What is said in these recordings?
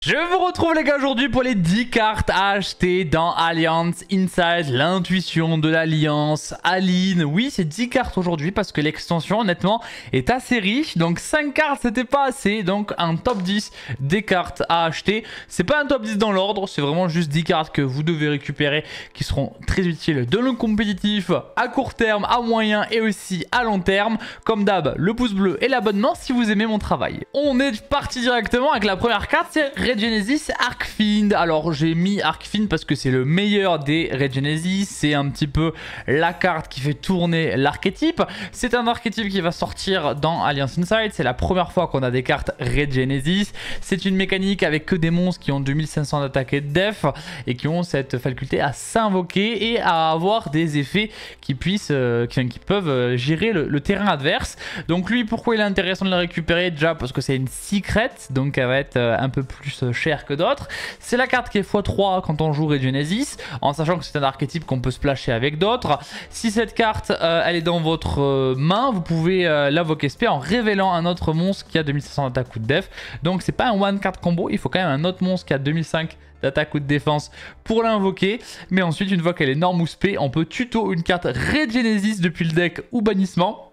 Je vous retrouve les gars aujourd'hui pour les 10 cartes à acheter dans Alliance Inside, l'intuition de l'Alliance, Aline. Oui, c'est 10 cartes aujourd'hui parce que l'extension honnêtement est assez riche. Donc 5 cartes c'était pas assez, donc un top 10 des cartes à acheter. C'est pas un top 10 dans l'ordre, c'est vraiment juste 10 cartes que vous devez récupérer qui seront très utiles dans le compétitif à court terme, à moyen et aussi à long terme. Comme d'hab, le pouce bleu et l'abonnement si vous aimez mon travail. On est parti directement avec la première carte, c'est Regenesis Arcfiend. Alors j'ai mis Arcfiend parce que c'est le meilleur des Regenesis. C'est un petit peu la carte qui fait tourner l'archétype. C'est un archétype qui va sortir dans Alliance Inside. C'est la première fois qu'on a des cartes Regenesis. C'est une mécanique avec que des monstres qui ont 2500 d'attaque et de def et qui ont cette faculté à s'invoquer et à avoir des effets qui peuvent gérer le terrain adverse. Donc lui, pourquoi il est intéressant de le récupérer? Déjà parce que c'est une secret, donc elle va être un peu plus cher que d'autres. C'est la carte qui est x3 quand on joue Regenesis, en sachant que c'est un archétype qu'on peut splasher avec d'autres. Si cette carte elle est dans votre main, vous pouvez l'invoquer SP en révélant un autre monstre qui a 2500 d'attaque ou de def. Donc c'est pas un one card combo, il faut quand même un autre monstre qui a 2005 d'attaque ou de défense pour l'invoquer. Mais ensuite, une fois qu'elle est norme ou spé, on peut tuto une carte Regenesis depuis le deck ou bannissement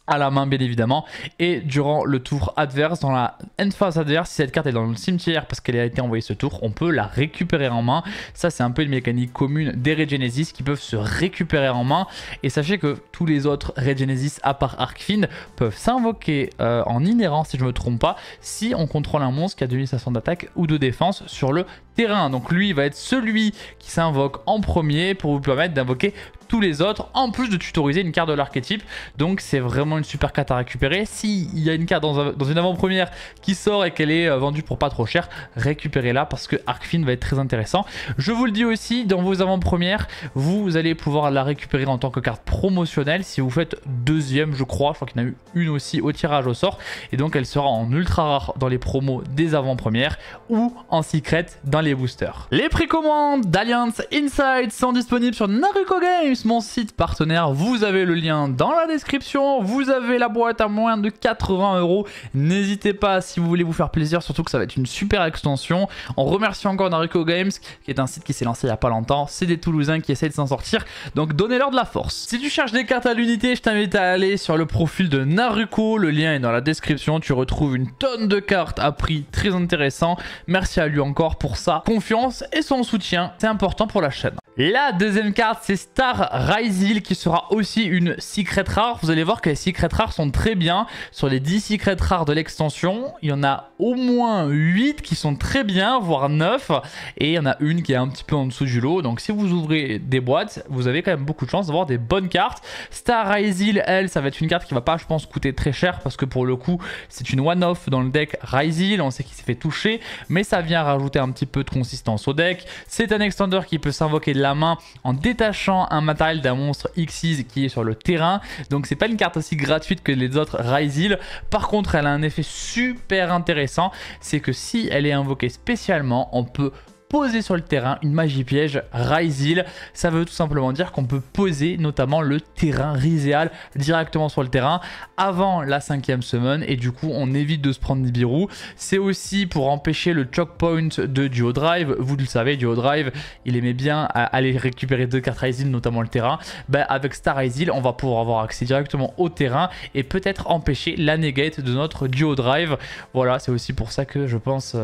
à la main bien évidemment, et durant le tour adverse, dans la end phase adverse, si cette carte est dans le cimetière parce qu'elle a été envoyée ce tour, on peut la récupérer en main. Ça c'est un peu une mécanique commune des Regenesis qui peuvent se récupérer en main, et sachez que tous les autres Regenesis à part Arcfiend peuvent s'invoquer en inhérent si je me trompe pas, si on contrôle un monstre qui a 2500 d'attaque ou de défense sur le terrain. Donc lui il va être celui qui s'invoque en premier pour vous permettre d'invoquer tous les autres, en plus de tutoriser une carte de l'archétype. Donc c'est vraiment une super carte à récupérer. S'il y a une carte dans une avant-première qui sort et qu'elle est vendue pour pas trop cher, récupérez-la parce que Arcfiend va être très intéressant. Je vous le dis aussi, dans vos avant-premières, vous allez pouvoir la récupérer en tant que carte promotionnelle si vous faites deuxième, je crois qu'il y en a eu une aussi au tirage au sort, et donc elle sera en ultra rare dans les promos des avant-premières ou en secret dans les boosters. Les précommandes d'Alliance Inside sont disponibles sur Naruko Games, mon site partenaire. Vous avez le lien dans la description, vous avez la boîte à moins de 80 €. N'hésitez pas si vous voulez vous faire plaisir, surtout que ça va être une super extension. On remercie encore Naruko Games qui est un site qui s'est lancé il n'y a pas longtemps. C'est des Toulousains qui essayent de s'en sortir, donc donnez-leur de la force. Si tu cherches des cartes à l'unité, je t'invite à aller sur le profil de Naruko, le lien est dans la description. Tu retrouves une tonne de cartes à prix très intéressant. Merci à lui encore pour sa confiance et son soutien, c'est important pour la chaîne. La deuxième carte, c'est Star Raizil qui sera aussi une secret rare. Vous allez voir que les secrets rares sont très bien. Sur les 10 secrets rares de l'extension, il y en a au moins 8 qui sont très bien, voire 9. Et il y en a une qui est un petit peu en dessous du lot. Donc si vous ouvrez des boîtes, vous avez quand même beaucoup de chance d'avoir des bonnes cartes. Star Raizil, elle, ça va être une carte qui va pas, je pense, coûter très cher parce que pour le coup, c'est une one-off dans le deck Raizil. On sait qu'il s'est fait toucher, mais ça vient rajouter un petit peu de consistance au deck. C'est un extender qui peut s'invoquer de la main en détachant un matériel d'un monstre Xyz qui est sur le terrain. Donc c'est pas une carte aussi gratuite que les autres Raizil. Par contre, elle a un effet super intéressant, c'est que si elle est invoquée spécialement, on peut poser sur le terrain une magie piège Raizil. Ça veut tout simplement dire qu'on peut poser notamment le terrain Rizéal directement sur le terrain avant la 5e summon, et du coup on évite de se prendre Nibiru. C'est aussi pour empêcher le choke point de Duo Drive. Vous le savez, Duo Drive il aimait bien aller récupérer 2 cartes Raizil, notamment le terrain. Avec Star Raizil on va pouvoir avoir accès directement au terrain et peut-être empêcher la negate de notre Duo Drive. Voilà, c'est aussi pour ça que je pense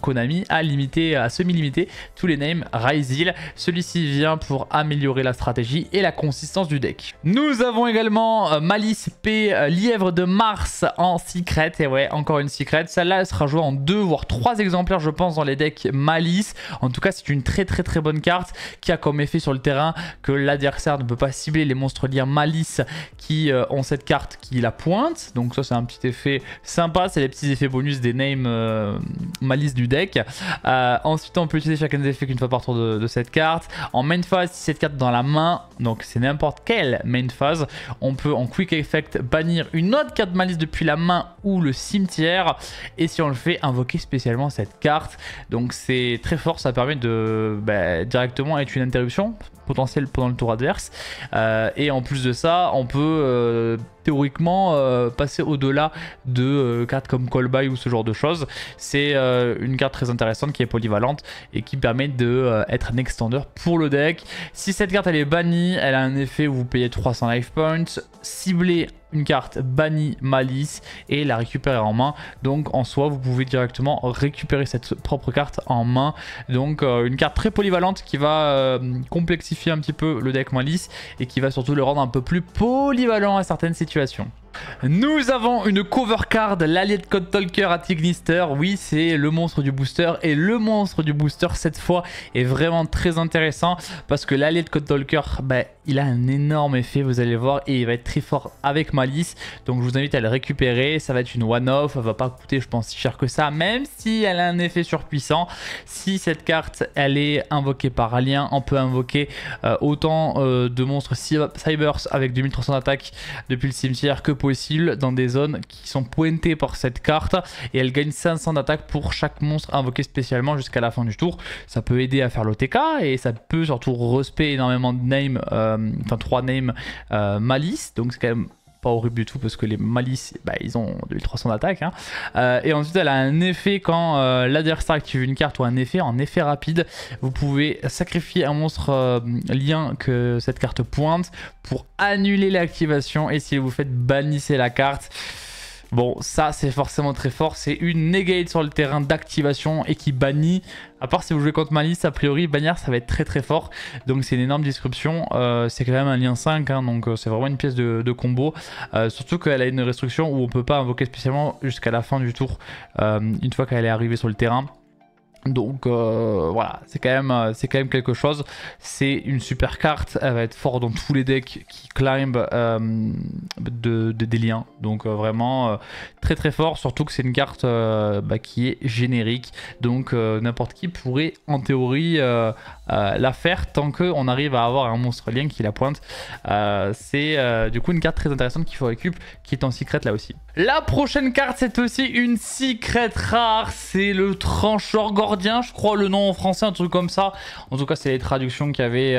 Konami a limité, a semi-limité tous les names Raizil. Celui-ci vient pour améliorer la stratégie et la consistance du deck. Nous avons également Malice P, Lièvre de Mars en secret. Et ouais, encore une secret. Celle-là, elle sera jouée en 2 voire 3 exemplaires, je pense, dans les decks Malice. En tout cas, c'est une très bonne carte qui a comme effet sur le terrain que l'adversaire ne peut pas cibler les monstres liés Malice qui ont cette carte qui la pointe. Donc ça, c'est un petit effet sympa. C'est les petits effets bonus des names Malice du deck. Ensuite, on peut utiliser chacun des effets qu'une fois par tour de cette carte. En main phase, si cette carte est dans la main, donc c'est n'importe quelle main phase, on peut en quick effect bannir une autre carte Malice depuis la main ou le cimetière. Et si on le fait, invoquer spécialement cette carte. Donc c'est très fort, ça permet de directement être une interruption potentielle pendant le tour adverse. Et en plus de ça, on peut théoriquement passer au-delà de cartes comme Call By ou ce genre de choses. C'est une carte très intéressante qui est polyvalente et qui permet d'être un extender pour le deck. Si cette carte elle est bannie, elle a un effet où vous payez 300 life points, ciblez une carte bannie Malice et la récupérer en main. Donc en soi vous pouvez directement récupérer cette propre carte en main. Donc une carte très polyvalente qui va complexifier un petit peu le deck Malice et qui va surtout le rendre un peu plus polyvalent à certaines situations. Nous avons une cover card, l'allié de Code Talker à Tignister. Oui, c'est le monstre du booster. Et le monstre du booster, cette fois, est vraiment très intéressant. Parce que l'allié de Code Talker, il a un énorme effet, vous allez voir. Et il va être très fort avec Malice. Donc je vous invite à le récupérer. Ça va être une one-off. Elle va pas coûter, je pense, si cher que ça. Même si elle a un effet surpuissant. Si cette carte, elle est invoquée par alien, on peut invoquer autant de monstres Cybers avec 2300 d'attaque depuis le cimetière que possible dans des zones qui sont pointées par cette carte, et elle gagne 500 d'attaque pour chaque monstre invoqué spécialement jusqu'à la fin du tour. Ça peut aider à faire l'OTK et ça peut surtout respect énormément de names, enfin 3 names Malice, donc c'est quand même pas horrible du tout parce que les Malice ils ont 2300 d'attaque et ensuite elle a un effet quand l'adversaire active une carte ou un effet en effet rapide. Vous pouvez sacrifier un monstre lien que cette carte pointe pour annuler l'activation, et si vous faites bannissez la carte. Bon, ça c'est forcément très fort, c'est une negate sur le terrain d'activation et qui bannit. À part si vous jouez contre Malice, a priori bannir ça va être très très fort. Donc c'est une énorme disruption, c'est quand même un lien 5 donc c'est vraiment une pièce de combo. Surtout qu'elle a une restriction où on peut pas invoquer spécialement jusqu'à la fin du tour, une fois qu'elle est arrivée sur le terrain. Donc voilà, c'est quand même quelque chose. C'est une super carte, elle va être forte dans tous les decks qui climb des liens. Donc vraiment très très fort, surtout que c'est une carte qui est générique. Donc n'importe qui pourrait en théorie la faire tant qu'on arrive à avoir un monstre lien qui la pointe. C'est du coup une carte très intéressante qu'il faut récup, qui est en secret là aussi. La prochaine carte c'est aussi une secret rare, c'est le trancheur gordien, je crois le nom en français, un truc comme ça. En tout cas c'est les traductions qui avaient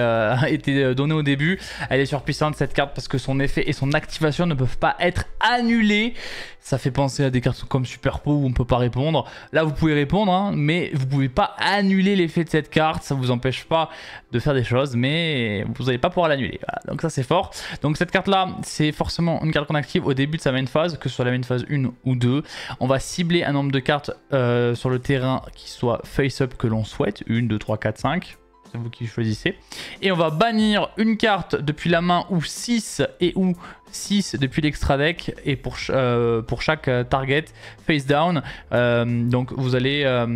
été données au début. Elle est surpuissante cette carte parce que son effet et son activation ne peuvent pas être annulés. Ça fait penser à des cartes comme Super Po où on peut pas répondre. Là vous pouvez répondre mais vous pouvez pas annuler l'effet de cette carte. Ça vous empêche pas de faire des choses mais vous n'allez pas pouvoir l'annuler. Voilà. Donc ça c'est fort. Donc cette carte là c'est forcément une carte qu'on active au début de sa main phase, que ce soit la main phase 1 ou 2. On va cibler un nombre de cartes sur le terrain qui soit face up que l'on souhaite. 1, 2, 3, 4, 5. C'est vous qui choisissez. Et on va bannir une carte depuis la main ou 6 et ou 6 depuis l'extra deck, et pour chaque target face down. Donc vous allez,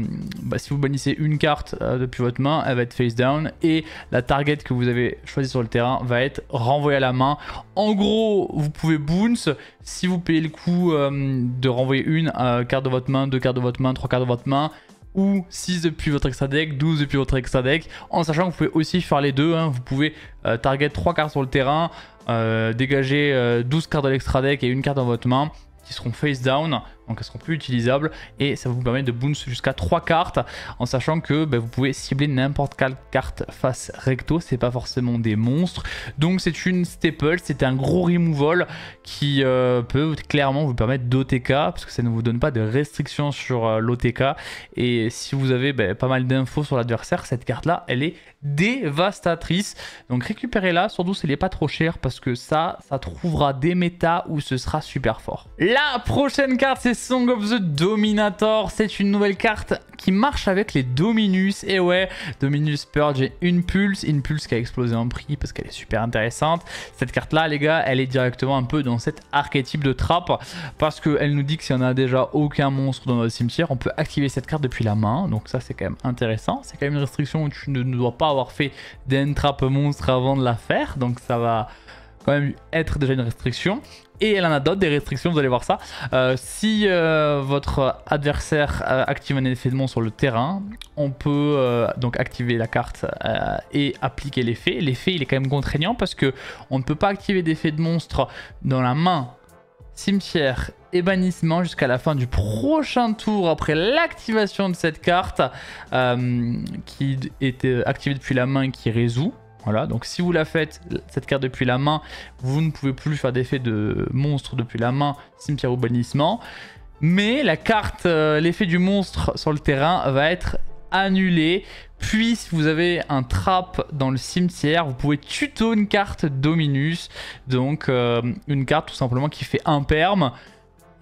si vous bannissez une carte depuis votre main, elle va être face down et la target que vous avez choisi sur le terrain va être renvoyée à la main. En gros, vous pouvez bounce si vous payez le coup de renvoyer une carte de votre main, 2 cartes de votre main, 3 cartes de votre main, ou 6 depuis votre extra deck, 12 depuis votre extra deck, en sachant que vous pouvez aussi faire les deux. Vous pouvez target 3 cartes sur le terrain, dégager 12 cartes de l'extra deck et une carte dans votre main qui seront face down, donc elles seront plus utilisables, et ça vous permet de bounce jusqu'à 3 cartes, en sachant que vous pouvez cibler n'importe quelle carte face recto, c'est pas forcément des monstres. Donc c'est une staple, c'est un gros removal qui peut clairement vous permettre d'OTK, parce que ça ne vous donne pas de restrictions sur l'OTK, et si vous avez pas mal d'infos sur l'adversaire, cette carte là elle est dévastatrice. Donc récupérez-la, surtout si elle n'est pas trop chère, parce que ça trouvera des méta où ce sera super fort. La prochaine carte c'est Song of the Dominator. C'est une nouvelle carte qui marche avec les Dominus. Et ouais, Dominus Purge et une pulse qui a explosé en prix parce qu'elle est super intéressante. Cette carte là les gars, elle est directement un peu dans cet archétype de trappe, parce qu'elle nous dit que si on a déjà aucun monstre dans notre cimetière, on peut activer cette carte depuis la main. Donc ça c'est quand même intéressant. C'est quand même une restriction où tu ne dois pas avoir fait d'entrap monstre avant de la faire. Donc ça va quand même être déjà une restriction. Et elle en a d'autres, des restrictions, vous allez voir ça. Si votre adversaire active un effet de monstre sur le terrain, on peut donc activer la carte et appliquer l'effet. L'effet il est quand même contraignant parce que on ne peut pas activer d'effet de monstre dans la main, cimetière et bannissement jusqu'à la fin du prochain tour après l'activation de cette carte qui était activée depuis la main et qui résout. Voilà, donc si vous la faites, cette carte depuis la main, vous ne pouvez plus faire d'effet de monstre depuis la main, cimetière ou bannissement. Mais la carte, l'effet du monstre sur le terrain va être annulé. Puis si vous avez un trap dans le cimetière, vous pouvez tuto une carte Dominus. Donc une carte tout simplement qui fait un perm.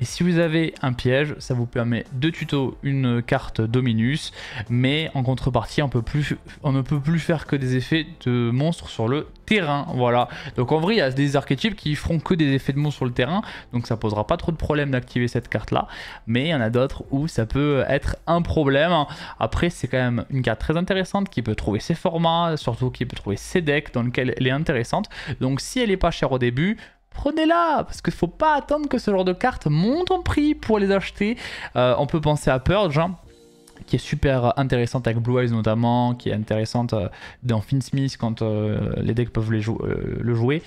Et si vous avez un piège, ça vous permet de tuto une carte Dominus, mais en contrepartie, on ne peut plus faire que des effets de monstres sur le terrain. Voilà. Donc en vrai, il y a des archétypes qui feront que des effets de monstres sur le terrain, donc ça posera pas trop de problème d'activer cette carte-là. Mais il y en a d'autres où ça peut être un problème. Après, c'est quand même une carte très intéressante qui peut trouver ses formats, surtout qui peut trouver ses decks dans lesquels elle est intéressante. Donc si elle n'est pas chère au début, prenez-la, parce qu'il ne faut pas attendre que ce genre de carte monte en prix pour les acheter. On peut penser à Purge, hein, qui est super intéressante avec Blue Eyes notamment, qui est intéressante dans Finsmith quand les decks peuvent le jouer,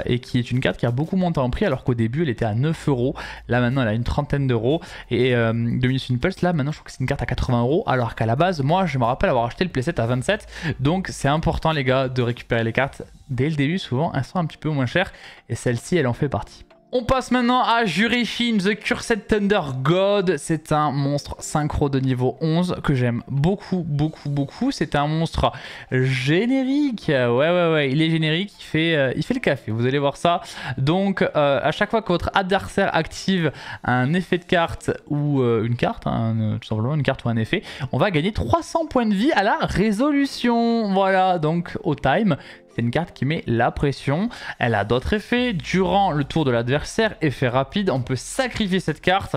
et qui est une carte qui a beaucoup monté en prix alors qu'au début elle était à 9 €, là maintenant elle a une trentaine d'euros, et Dominus Impulse là maintenant je trouve que c'est une carte à 80 € alors qu'à la base moi je me rappelle avoir acheté le playset à 27, donc c'est important les gars de récupérer les cartes dès le début, souvent elles sont un petit peu moins chères et celle-ci elle en fait partie. On passe maintenant à Jurichin, The Cursed Thunder God. C'est un monstre synchro de niveau 11 que j'aime beaucoup, beaucoup, beaucoup. C'est un monstre générique. Ouais, il est générique, il fait le café. Vous allez voir ça. Donc, à chaque fois que votre adversaire active un effet de carte ou une carte, hein, tout simplement une carte ou un effet, on va gagner 300 points de vie à la résolution. Voilà, donc au time. C'est une carte qui met la pression. Elle a d'autres effets. Durant le tour de l'adversaire, effet rapide, on peut sacrifier cette carte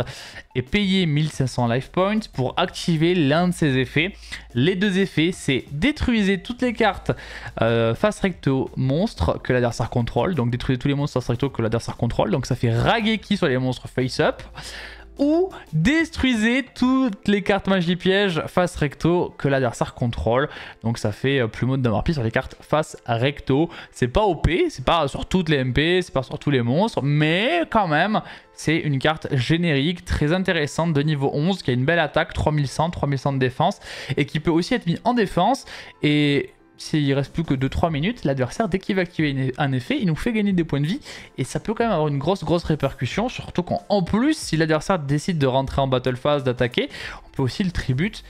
et payer 1500 life points pour activer l'un de ses effets. Les deux effets, c'est détruisez toutes les cartes face recto monstre que l'adversaire contrôle. Donc détruisez tous les monstres face recto que l'adversaire contrôle. Donc ça fait Raigeki sur les monstres face up. Ou détruisez toutes les cartes magie piège face recto que l'adversaire contrôle. Donc ça fait Plumeau de Damarpi sur les cartes face recto. C'est pas OP, c'est pas sur toutes les MP, c'est pas sur tous les monstres, mais quand même c'est une carte générique très intéressante de niveau 11 qui a une belle attaque, 3100 de défense et qui peut aussi être mis en défense. Et s'il reste plus que 2-3 minutes, l'adversaire, dès qu'il va activer un effet, il nous fait gagner des points de vie. Et ça peut quand même avoir une grosse répercussion, surtout quand en plus, si l'adversaire décide de rentrer en battle phase, d'attaquer, on peut aussi le tribute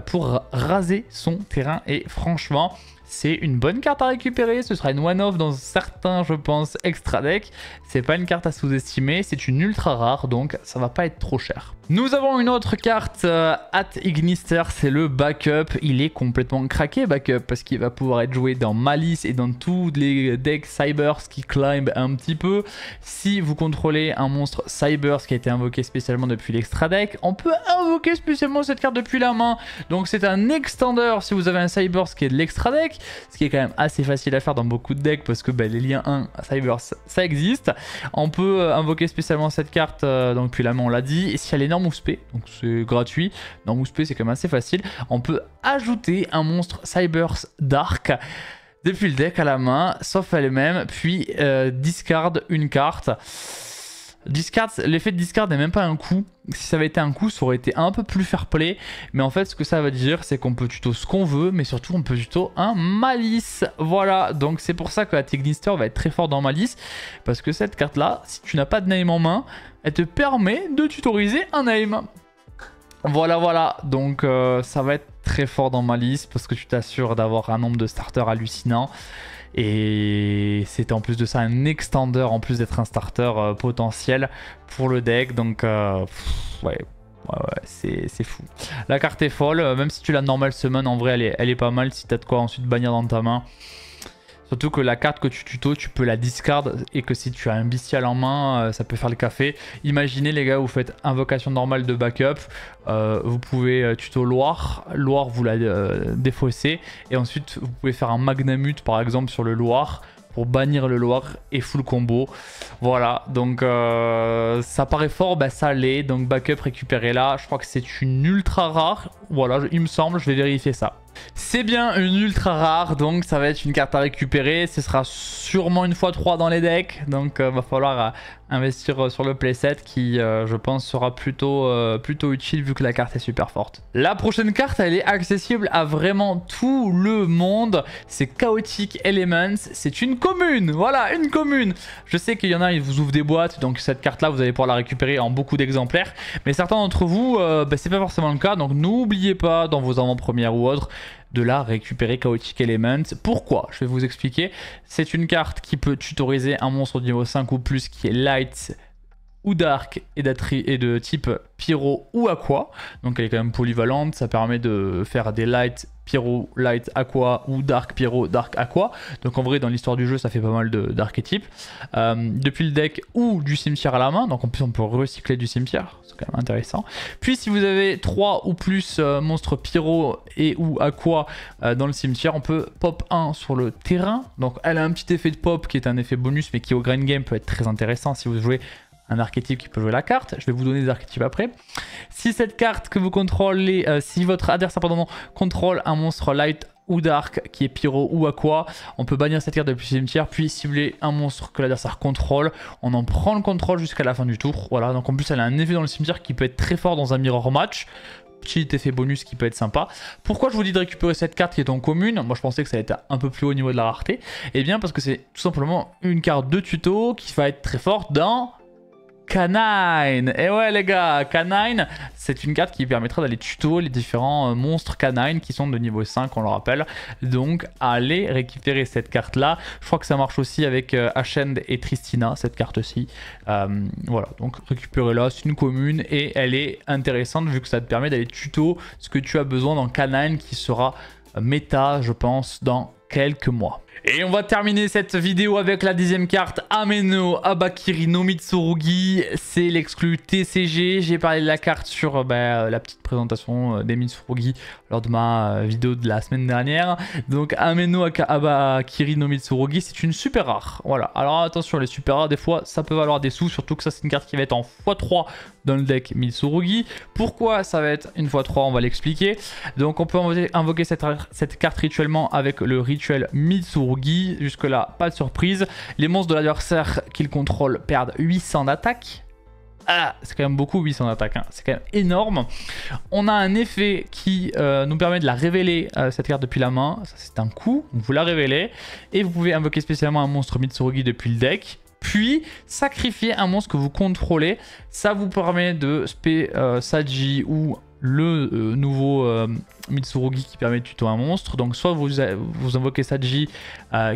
pour raser son terrain. Et franchement, c'est une bonne carte à récupérer. Ce sera une one-off dans certains, je pense, extra deck. C'est pas une carte à sous-estimer, c'est une ultra rare, donc ça va pas être trop cher. Nous avons une autre carte at Ignister, c'est le backup. Il est complètement craqué backup parce qu'il va pouvoir être joué dans Malice et dans tous les decks Cybers qui climb un petit peu. Si vous contrôlez un monstre Cybers qui a été invoqué spécialement depuis l'extra deck, on peut invoquer spécialement cette carte depuis la main. Donc c'est un extender si vous avez un Cybers qui est de l'extra deck, ce qui est quand même assez facile à faire dans beaucoup de decks parce que les liens 1 Cybers ça existe. On peut invoquer spécialement cette carte donc depuis la main, on l'a dit, et si elle est dans Mousepay, donc c'est gratuit, dans Mousepay c'est quand même assez facile, on peut ajouter un monstre Cybers Dark depuis le deck à la main, sauf elle-même, puis discard une carte. L'effet de discard n'est même pas un coup. Si ça avait été un coup, ça aurait été un peu plus fair play. Mais en fait, ce que ça veut dire, c'est qu'on peut tuto ce qu'on veut, mais surtout, on peut tuto un Malice. Voilà, donc c'est pour ça que la Ignister va être très fort dans Malice. Parce que cette carte-là, si tu n'as pas de name en main, elle te permet de tutoriser un name. Voilà. Donc ça va être très fort dans Malice parce que tu t'assures d'avoir un nombre de starters hallucinant. Et c'est en plus de ça un extender en plus d'être un starter potentiel pour le deck. Donc ouais, c'est fou. La carte est folle, même si tu la normal summon, en vrai elle est pas mal si t'as de quoi ensuite bannir dans ta main. Surtout que la carte que tu tuto, tu peux la discard et que si tu as un bestial en main, ça peut faire le café. Imaginez les gars, vous faites invocation normale de backup, vous pouvez tuto Loire, vous la défaussez et ensuite vous pouvez faire un Magnamut par exemple sur le Loire pour bannir le Loire et full combo. Voilà, donc ça paraît fort, ça l'est, donc backup récupérez-la. Je crois que c'est une ultra rare, voilà, il me semble, je vais vérifier ça. C'est bien une ultra rare, donc ça va être une carte à récupérer. Ce sera sûrement une x3 dans les decks, donc va falloir investir sur le playset qui je pense sera plutôt utile vu que la carte est super forte. La prochaine carte, elle est accessible à vraiment tout le monde. C'est Chaotic Elements, c'est une commune, voilà, une commune. Je sais qu'il y en a, ils vous ouvrent des boîtes, donc cette carte là vous allez pouvoir la récupérer en beaucoup d'exemplaires, mais certains d'entre vous c'est pas forcément le cas, donc n'oubliez pas dans vos avant-premières ou autres de la récupérer Chaotic Elements. Pourquoi? Je vais vous expliquer. C'est une carte qui peut tutoriser un monstre de niveau 5 ou plus qui est light ou dark et de type pyro ou aqua. Donc elle est quand même polyvalente, ça permet de faire des light pyro, light aqua ou dark pyro, dark aqua. Donc en vrai dans l'histoire du jeu ça fait pas mal d'archétypes. Depuis le deck ou du cimetière à la main, donc en plus on peut recycler du cimetière, c'est quand même intéressant. Puis si vous avez 3 ou plus monstres pyro et ou aqua dans le cimetière, on peut pop 1 sur le terrain. Donc elle a un petit effet de pop qui est un effet bonus mais qui au grind game peut être très intéressant si vous jouez un archétype qui peut jouer la carte. Je vais vous donner des archétypes après. Si cette carte que vous contrôlez, si votre adversaire contrôle un monstre light ou dark qui est pyro ou aqua, on peut bannir cette carte depuis le cimetière puis cibler un monstre que l'adversaire contrôle. On en prend le contrôle jusqu'à la fin du tour. Voilà, donc en plus elle a un effet dans le cimetière qui peut être très fort dans un mirror match. Petit effet bonus qui peut être sympa. Pourquoi je vous dis de récupérer cette carte qui est en commune? Moi je pensais que ça allait être un peu plus haut au niveau de la rareté. Et bien parce que c'est tout simplement une carte de tuto qui va être très forte dans Canine. Et ouais les gars, Canine, c'est une carte qui permettra d'aller tuto les différents monstres Canine qui sont de niveau 5, on le rappelle. Donc allez récupérer cette carte là. Je crois que ça marche aussi avec Ascend et Tristina, cette carte-ci. Voilà, donc récupérez-la, c'est une commune et elle est intéressante vu que ça te permet d'aller tuto ce que tu as besoin dans Canine qui sera méta, je pense, dans quelques mois. Et on va terminer cette vidéo avec la 10e carte, Ameno Abakiri no Mitsurugi. C'est l'exclu TCG. J'ai parlé de la carte sur la petite présentation des Mitsurugi lors de ma vidéo de la semaine dernière. Donc Ameno Abakiri no Mitsurugi, c'est une super rare. Voilà. Alors attention, les super rares, des fois, ça peut valoir des sous. Surtout que ça, c'est une carte qui va être en x3 dans le deck Mitsurugi. Pourquoi ça va être une x3? On va l'expliquer. Donc on peut invoquer cette carte rituellement avec le rituel Mitsurugi. Jusque là, pas de surprise. Les monstres de l'adversaire qu'il contrôle perdent 800 d'attaque. Ah, c'est quand même beaucoup 800 d'attaque, hein. C'est quand même énorme. On a un effet qui nous permet de la révéler, cette carte depuis la main. Ça c'est un coup, vous la révélez. Et vous pouvez invoquer spécialement un monstre Mitsurugi depuis le deck. Puis sacrifier un monstre que vous contrôlez. Ça vous permet de spé Saji ou le nouveau Mitsurugi qui permet de tuto un monstre. Donc soit vous invoquez Saji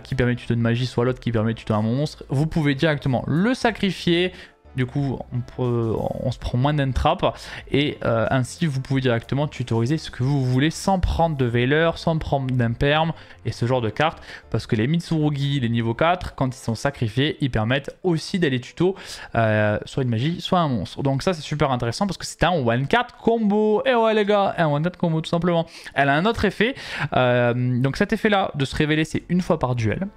qui permet de tuto une magie, soit l'autre qui permet de tuto un monstre. Vous pouvez directement le sacrifier. Du coup, on se prend moins d'entrap et ainsi vous pouvez directement tutoriser ce que vous voulez sans prendre de Veiler, sans prendre d'imperm et ce genre de cartes. Parce que les Mitsurugi, les niveaux 4, quand ils sont sacrifiés, ils permettent aussi d'aller tuto soit une magie, soit un monstre. Donc ça c'est super intéressant parce que c'est un one-card combo. Et ouais les gars, un one-card combo tout simplement. Elle a un autre effet. Donc cet effet là de se révéler, c'est une fois par duel.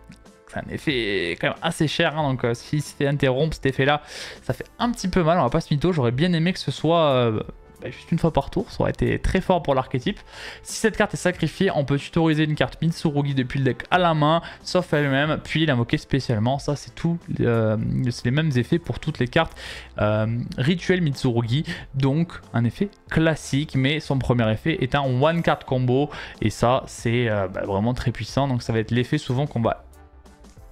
C'est un effet quand même assez cher, hein, donc s'il se fait interrompre cet effet là, ça fait un petit peu mal, on va pas se mytho. J'aurais bien aimé que ce soit juste une fois par tour, ça aurait été très fort pour l'archétype. Si cette carte est sacrifiée, on peut tutoriser une carte Mitsurugi depuis le deck à la main, sauf elle-même, puis l'invoquer spécialement. Ça c'est tout, c'est les mêmes effets pour toutes les cartes rituelles Mitsurugi, donc un effet classique, mais son premier effet est un one card combo, et ça c'est vraiment très puissant, donc ça va être l'effet souvent qu'on va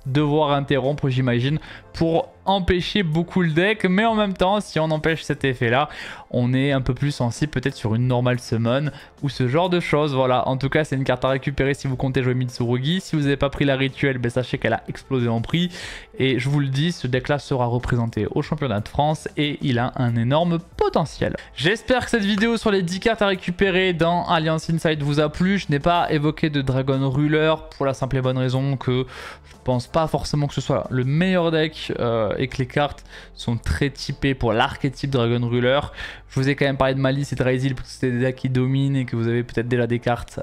devoir interrompre, j'imagine, pour empêcher beaucoup le deck. Mais en même temps, si on empêche cet effet là, on est un peu plus sensible peut-être sur une normale summon ou ce genre de choses. Voilà, en tout cas c'est une carte à récupérer si vous comptez jouer Mitsurugi. Si vous n'avez pas pris la rituelle, sachez qu'elle a explosé en prix, et je vous le dis, ce deck là sera représenté au championnat de France et il a un énorme potentiel. J'espère que cette vidéo sur les 10 cartes à récupérer dans Alliance Inside vous a plu. Je n'ai pas évoqué de Dragon Ruler pour la simple et bonne raison que je pense pas forcément que ce soit le meilleur deck et que les cartes sont très typées pour l'archétype Dragon Ruler. Je vous ai quand même parlé de Malice et de Raizil parce que c'est des decks qui dominent et que vous avez peut-être déjà des cartes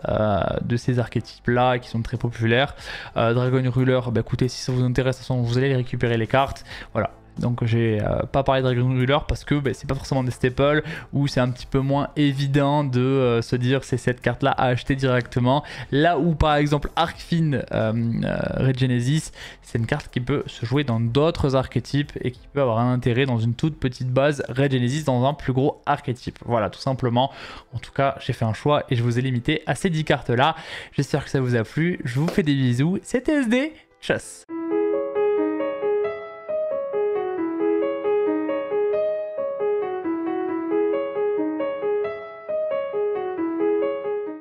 de ces archétypes là et qui sont très populaires. Dragon Ruler, écoutez, si ça vous intéresse, de toute façon, vous allez récupérer les cartes. Voilà. Donc j'ai pas parlé de Dragon Ruler parce que bah, c'est pas forcément des staples ou c'est un petit peu moins évident de se dire c'est cette carte là à acheter directement. Là où par exemple Arcfin Regenesis, c'est une carte qui peut se jouer dans d'autres archétypes et qui peut avoir un intérêt dans une toute petite base Regenesis dans un plus gros archétype. Voilà, tout simplement. En tout cas, j'ai fait un choix et je vous ai limité à ces 10 cartes là. J'espère que ça vous a plu. Je vous fais des bisous. C'était SD. Tchuss.